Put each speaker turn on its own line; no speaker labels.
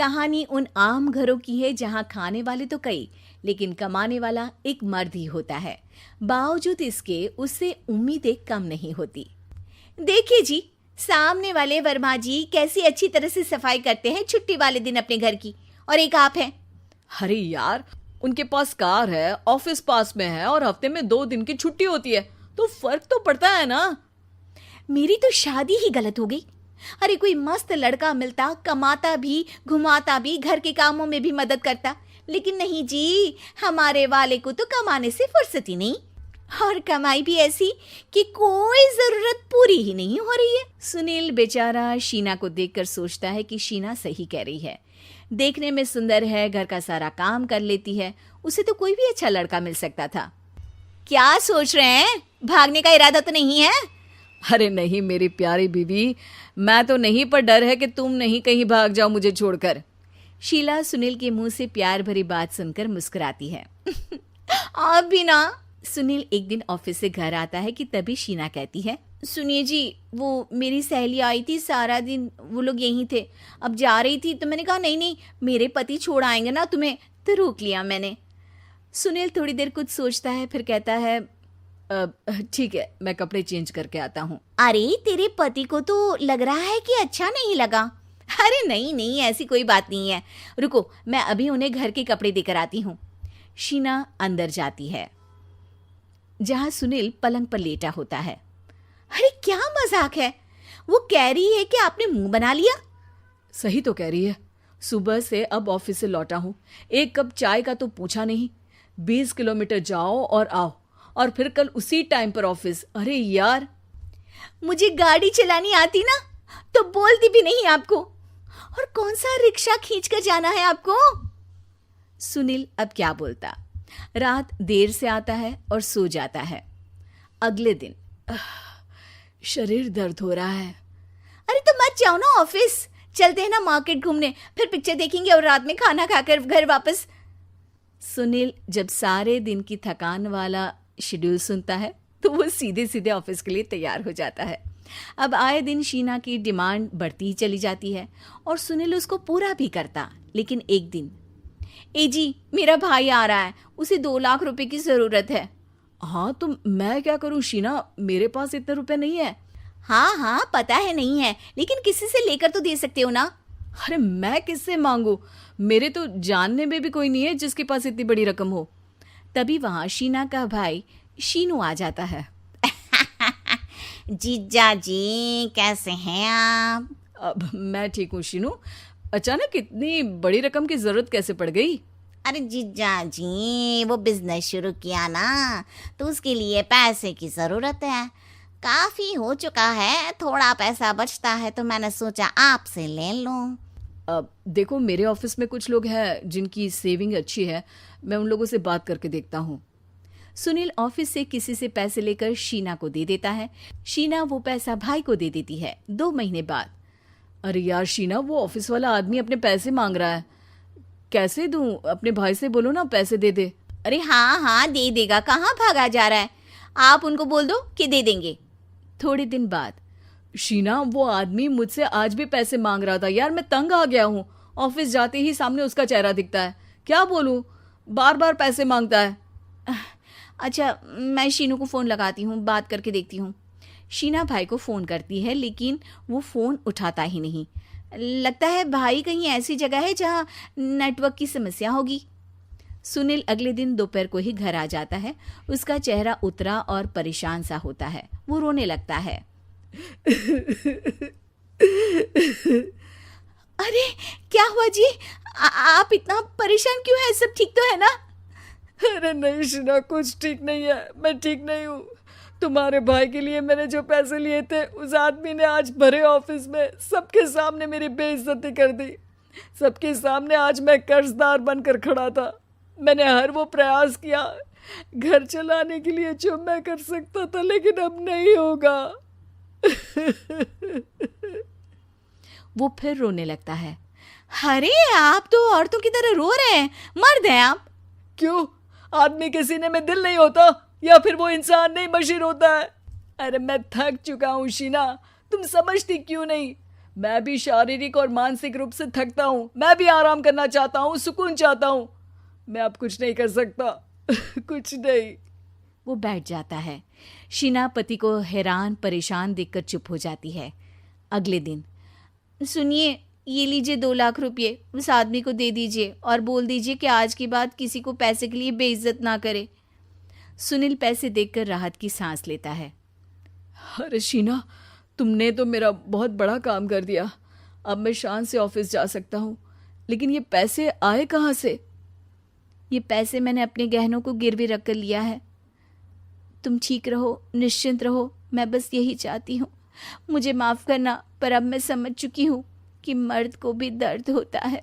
कहानी उन आम घरों की है जहां खाने वाले तो कई, लेकिन कमाने वाला एक मर्द ही होता है। बावजूद इसके उससे उम्मीदें कम नहीं होती। देखिए जी, सामने वाले वर्मा जी कैसी अच्छी तरह से सफाई करते हैं छुट्टी वाले दिन अपने घर की, और एक आप हैं।
अरे यार, उनके पास कार है, ऑफिस पास में है और हफ्ते में 2 दिन की छुट्टी होती है, तो फर्क तो पड़ता है ना।
मेरी तो शादी ही गलत हो गई। अरे कोई मस्त लड़का मिलता, कमाता भी, घुमाता भी, घर के कामों में भी मदद करता, लेकिन नहीं जी, हमारे वाले को तो कमाने से फुर्सत ही नहीं, और कमाई भी ऐसी कि कोई जरूरत पूरी ही नहीं हो रही है। सुनील बेचारा शीना को देखकर सोचता है कि शीना सही कह रही है। देखने में सुंदर है, घर का सारा काम कर लेती है, उसे तो कोई भी अच्छा लड़का मिल सकता था। क्या सोच रहे हैं? भागने का इरादा तो नहीं है?
अरे नहीं मेरी प्यारी बीवी, मैं तो नहीं, पर डर है कि तुम नहीं कहीं भाग जाओ मुझे छोड़कर।
शीला सुनील के मुंह से प्यार भरी बात सुनकर मुस्कुराती है। आप भी ना। सुनील एक दिन ऑफिस से घर आता है कि तभी शीना कहती है, सुनिए जी, वो मेरी सहेली आई थी, सारा दिन वो लोग यहीं थे, अब जा रही थी तो मैंने कहा नहीं नहीं, मेरे पति छोड़ आएंगे ना तुम्हें, तो रोक लिया मैंने। सुनील थोड़ी देर कुछ सोचता है, फिर कहता है,
ठीक है, मैं कपड़े चेंज करके आता हूँ।
अरे तेरे पति को तो लग रहा है कि अच्छा नहीं लगा। अरे नहीं नहीं, ऐसी कोई बात नहीं है, रुको मैं अभी उन्हें घर के कपड़े देकर आती हूँ। शीना अंदर जाती है जहां सुनील पलंग पर लेटा होता है। अरे क्या मजाक है, वो कह रही है कि आपने मुंह बना लिया।
सही तो कह रही है, सुबह से अब ऑफिस से लौटा हूँ, एक कप चाय का तो पूछा नहीं, 20 किलोमीटर जाओ और आओ, और फिर कल उसी टाइम पर ऑफिस। अरे यार,
मुझे गाड़ी चलानी आती ना तो बोलती भी नहीं आपको, और कौन सा रिक्शा खींच कर जाना है आपको। सुनील अब क्या बोलता। रात देर से आता है और सो जाता है। अगले दिन
शरीर दर्द हो रहा है।
अरे तो मत जाओ ना ऑफिस, चलते हैं ना मार्केट घूमने, फिर पिक्चर देखेंगे और रात में खाना खाकर घर वापस। सुनील जब सारे दिन की थकान वाला शेड्यूल सुनता है तो वो सीधे सीधे ऑफिस के लिए तैयार हो जाता है। अब आए दिन शीना की डिमांड बढ़ती ही चली जाती है और सुनील उसको पूरा भी करता। लेकिन एक दिन, ए जी, मेरा भाई आ रहा है, उसे 2 लाख रुपए की जरूरत है।
हाँ तो मैं क्या करूं शीना, मेरे पास इतने रुपए नहीं है।
हाँ हाँ पता है नहीं है, लेकिन किसी से लेकर तो दे सकते हो ना।
अरे मैं किससे मांगू, मेरे तो जानने में भी कोई नहीं है जिसके पास इतनी बड़ी रकम हो।
तभी वहां शीना का भाई शीनू आ जाता है। जीजा जी कैसे हैं आप?
अब मैं ठीक हूँ शीनू, अचानक इतनी बड़ी रकम की जरूरत कैसे पड़ गई?
अरे जीजा जी, वो बिजनेस शुरू किया ना, तो उसके लिए पैसे की ज़रूरत है। काफ़ी हो चुका है, थोड़ा पैसा बचता है तो मैंने सोचा आपसे ले लूं।
अब देखो, मेरे ऑफिस में कुछ लोग हैं जिनकी सेविंग अच्छी है, मैं उन लोगों से बात करके देखता हूँ।
सुनील ऑफिस से किसी से पैसे लेकर शीना को दे देता है। शीना वो पैसा भाई को दे देती है 2 महीने बाद।
अरे यार शीना, वो ऑफिस वाला आदमी अपने पैसे मांग रहा है, कैसे दूं? अपने भाई से बोलो ना पैसे दे दे।
अरे हाँ हाँ दे देगा, कहाँ भागा जा रहा है, आप उनको बोल दो कि दे देंगे। थोड़े दिन बाद,
शीना, वो आदमी मुझसे आज भी पैसे मांग रहा था यार, मैं तंग आ गया हूँ। ऑफिस जाते ही सामने उसका चेहरा दिखता है, क्या बोलूं, बार बार पैसे मांगता है।
अच्छा मैं शीनू को फ़ोन लगाती हूँ, बात करके देखती हूँ। शीना भाई को फ़ोन करती है लेकिन वो फ़ोन उठाता ही नहीं। लगता है भाई कहीं ऐसी जगह है जहाँ नेटवर्क की समस्या होगी। सुनील अगले दिन दोपहर को ही घर आ जाता है। उसका चेहरा उतरा और परेशान सा होता है। वो रोने लगता है। अरे क्या हुआ जी, आप इतना परेशान क्यों हैं? सब ठीक तो है ना?
अरे नहीं शीना, कुछ ठीक नहीं है, मैं ठीक नहीं हूँ। तुम्हारे भाई के लिए मैंने जो पैसे लिए थे, उस आदमी ने आज भरे ऑफिस में सबके सामने मेरी बेइज्जती कर दी। सबके सामने आज मैं कर्जदार बनकर खड़ा था। मैंने हर वो प्रयास किया घर चलाने के लिए जो मैं कर सकता था, लेकिन अब नहीं होगा।
वो फिर रोने लगता है। अरे आप तो औरतों की तरह रो रहे हैं, मर्द हैं आप।
क्यों, आदमी के सीने में दिल नहीं होता, या फिर वो इंसान नहीं, मशीन होता है? अरे मैं थक चुका हूँ शीना, तुम समझती क्यों नहीं? मैं भी शारीरिक और मानसिक रूप से थकता हूँ, मैं भी आराम करना चाहता हूँ, सुकून चाहता हूँ। मैं अब कुछ नहीं कर सकता। कुछ नहीं।
वो बैठ जाता है। शीना पति को हैरान परेशान देखकर चुप हो जाती है। अगले दिन, सुनिए, ये लीजिए 2 लाख रुपये, उस आदमी को दे दीजिए और बोल दीजिए कि आज के बाद किसी को पैसे के लिए बेइज्जत ना करे। सुनील पैसे देखकर राहत की सांस लेता है।
अरे शीना, तुमने तो मेरा बहुत बड़ा काम कर दिया। अब मैं शान से ऑफिस जा सकता हूँ। लेकिन ये पैसे आए कहाँ से?
ये पैसे मैंने अपने गहनों को गिरवी रख कर लिया है। तुम ठीक रहो, निश्चिंत रहो, मैं बस यही चाहती हूँ। मुझे माफ़ करना, पर अब मैं समझ चुकी हूँ कि मर्द को भी दर्द होता है।